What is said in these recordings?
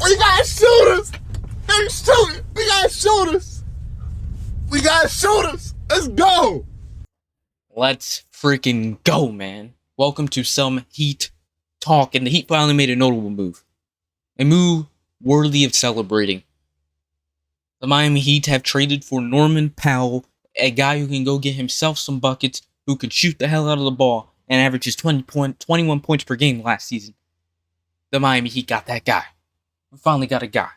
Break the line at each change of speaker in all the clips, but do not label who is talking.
We got shooters. They're shooting. We got shooters. We got shooters. Let's go.
Let's freaking go, man. Welcome to some Heat talk. And the Heat finally made a notable move. A move worthy of celebrating. The Miami Heat have traded for Norman Powell, a guy who can go get himself some buckets, who could shoot the hell out of the ball, and averages 21 points per game last season. The Miami Heat got that guy. We finally got a guy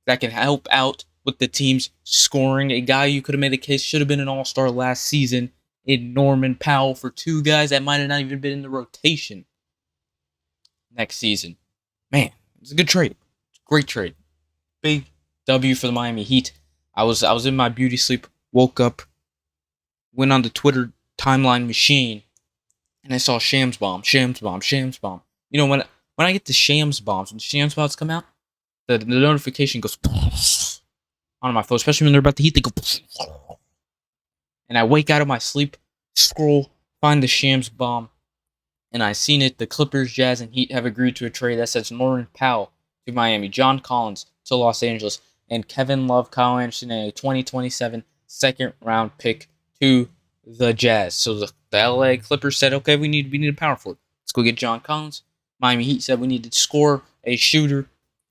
that can help out with the team's scoring. A guy you could have made a case should have been an all-star last season in Norman Powell for two guys that might have not even been in the rotation next season. Man, it's a good trade. Great trade. Big W for the Miami Heat. I was in my beauty sleep, woke up, went on the Twitter timeline machine, and I saw Shams Bomb. You know, when I get the Shams Bombs, when the Shams Bombs come out, the notification goes on my phone, especially when they're about to heat, they go. And I wake out of my sleep, scroll, find the Shams Bomb, and I seen it. The Clippers, Jazz, and Heat have agreed to a trade that sends Norman Powell to Miami, John Collins to Los Angeles, and Kevin Love, Kyle Anderson, and a 2027 second-round pick to the Jazz. So the LA Clippers said, okay, we need a power forward. Let's go get John Collins. Miami Heat said we need to score, a shooter,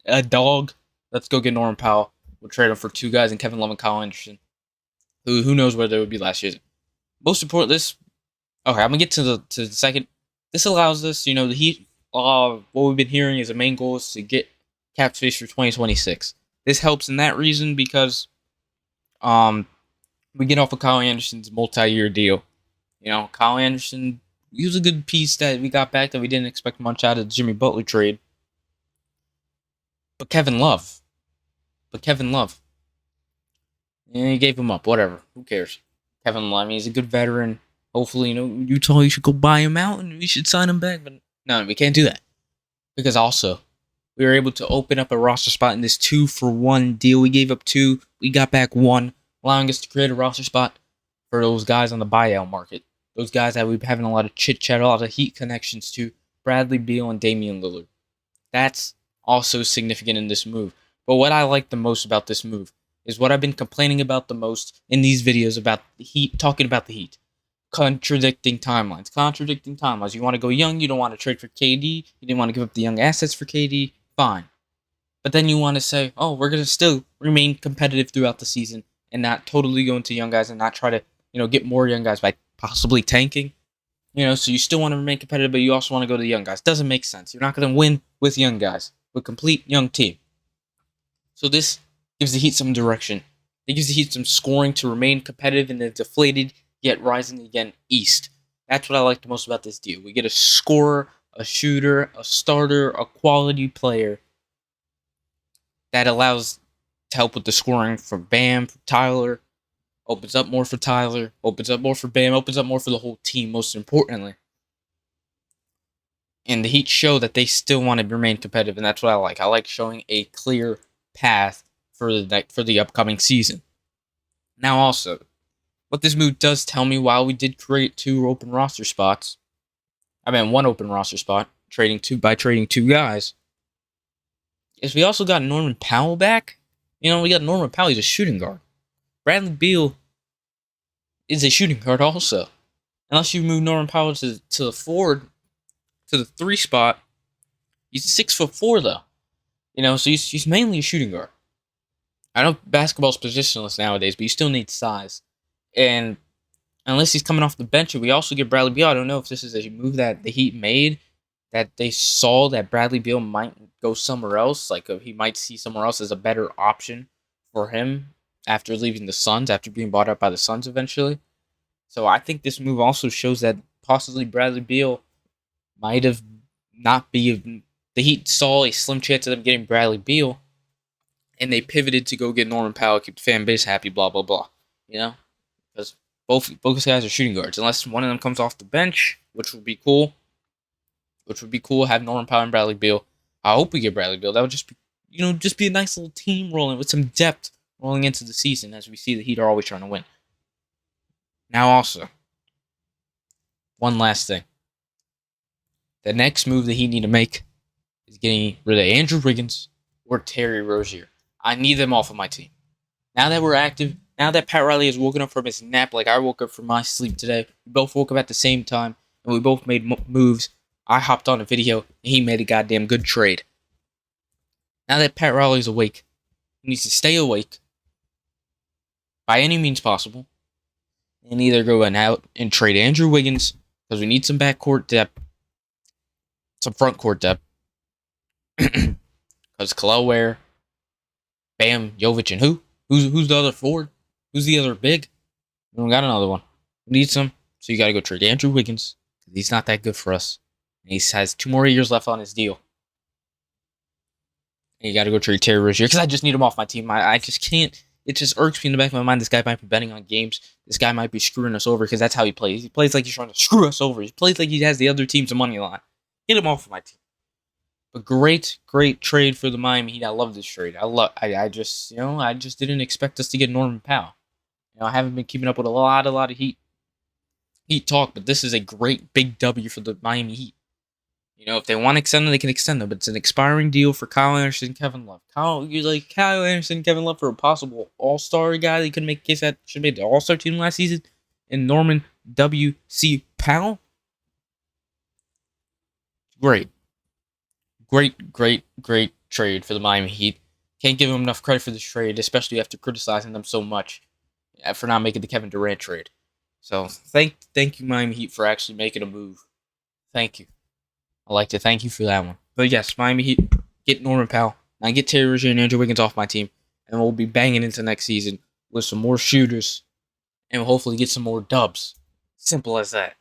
a dog. Let's go get Norman Powell. We'll trade him for two guys in Kevin Love and Kyle Anderson. Who knows where they would be last year. Most important, I'm going to get to the second. This allows us, the Heat, what we've been hearing is the main goal is to get cap space for 2026. This helps in that reason because we get off of Kyle Anderson's multi-year deal. Kyle Anderson, he was a good piece that we got back that we didn't expect much out of the Jimmy Butler trade. But Kevin Love. And he gave him up. Whatever. Who cares? Kevin Love, he's a good veteran. Hopefully, Utah, you should go buy him out and we should sign him back. But no, we can't do that. Because also, we were able to open up a roster spot in this 2-for-1 deal. We gave up 2. We got back 1, allowing us to create a roster spot for those guys on the buyout market. Those guys that we've been having a lot of chit-chat, a lot of Heat connections to. Bradley Beal and Damian Lillard. That's also significant in this move. But what I like the most about this move is what I've been complaining about the most in these videos about the Heat, talking about the Heat. Contradicting timelines. You want to go young, you don't want to trade for KD, you didn't want to give up the young assets for KD, fine. But then you want to say, oh, we're going to still remain competitive throughout the season and not totally go into young guys and not try to, get more young guys by possibly tanking. So you still want to remain competitive, but you also want to go to the young guys. Doesn't make sense. You're not going to win with young guys, with a complete young team. So this gives the Heat some direction. It gives the Heat some scoring to remain competitive in the deflated yet rising again East. That's what I like the most about this deal. We get a scorer, a shooter, a starter, a quality player that allows to help with the scoring for Bam, for Tyler, opens up more for Tyler, opens up more for Bam, opens up more for the whole team, most importantly. And the Heat show that they still want to remain competitive, and that's what I like. I like showing a clear path for the upcoming season. Now also, what this move does tell me, while we did create 2 open roster spots, 1 open roster spot, trading two guys, is we also got Norman Powell back. We got Norman Powell, he's a shooting guard. Bradley Beal is a shooting guard also. Unless you move Norman Powell to the forward, to the 3 spot, he's 6'4" though. So he's mainly a shooting guard. I know basketball's positionless nowadays, but you still need size. And unless he's coming off the bench, and we also get Bradley Beal, I don't know if this is a move that the Heat made, that they saw that Bradley Beal might go somewhere else, like he might see somewhere else as a better option for him after leaving the Suns, after being bought out by the Suns eventually. So I think this move also shows that possibly Bradley Beal might have not be. The Heat saw a slim chance of them getting Bradley Beal, and they pivoted to go get Norman Powell, keep the fan base happy, blah, blah, blah. Because both guys are shooting guards. Unless one of them comes off the bench, which would be cool. Have Norman Powell and Bradley Beal. I hope we get Bradley Beal. That would just be a nice little team rolling with some depth rolling into the season, as we see the Heat are always trying to win. Now also, one last thing. The next move the Heat need to make is getting rid of Andrew Wiggins or Terry Rozier. I need them off of my team. Now that we're active, now that Pat Riley has woken up from his nap like I woke up from my sleep today, we both woke up at the same time, and we both made moves. I hopped on a video, and he made a goddamn good trade. Now that Pat Riley's awake, he needs to stay awake by any means possible, and either go out and trade Andrew Wiggins, because we need some backcourt depth, some front court depth, because Kelowna Ware, Bam, Jovic, and who? Who's the other forward? Who's the other big? We don't got another one. We need some, so you got to go trade Andrew Wiggins, because he's not that good for us. And he has 2 more years left on his deal. And you got to go trade Terry Rozier, because I just need him off my team. I just can't. It just irks me in the back of my mind. This guy might be betting on games. This guy might be screwing us over, because that's how he plays. He plays like he's trying to screw us over. He plays like he has the other team's money line. Get him off of my team. But great trade for the Miami Heat. I love this trade. I just didn't expect us to get Norman Powell. I haven't been keeping up with a lot of Heat talk, but this is a great big W for the Miami Heat. If they want to extend them, they can extend them, but it's an expiring deal for Kyle Anderson and Kevin Love. Kyle Anderson and Kevin Love for a possible All-Star guy that could make case that should have made the All-Star team last season, and Norman W.C. Powell. Great trade for the Miami Heat. Can't give them enough credit for this trade, especially after criticizing them so much for not making the Kevin Durant trade. So thank you, Miami Heat, for actually making a move. Thank you. I'd like to thank you for that one. But yes, Miami Heat, get Norman Powell. Now get Terry Rozier and Andrew Wiggins off my team, and we'll be banging into next season with some more shooters, and we'll hopefully get some more dubs. Simple as that.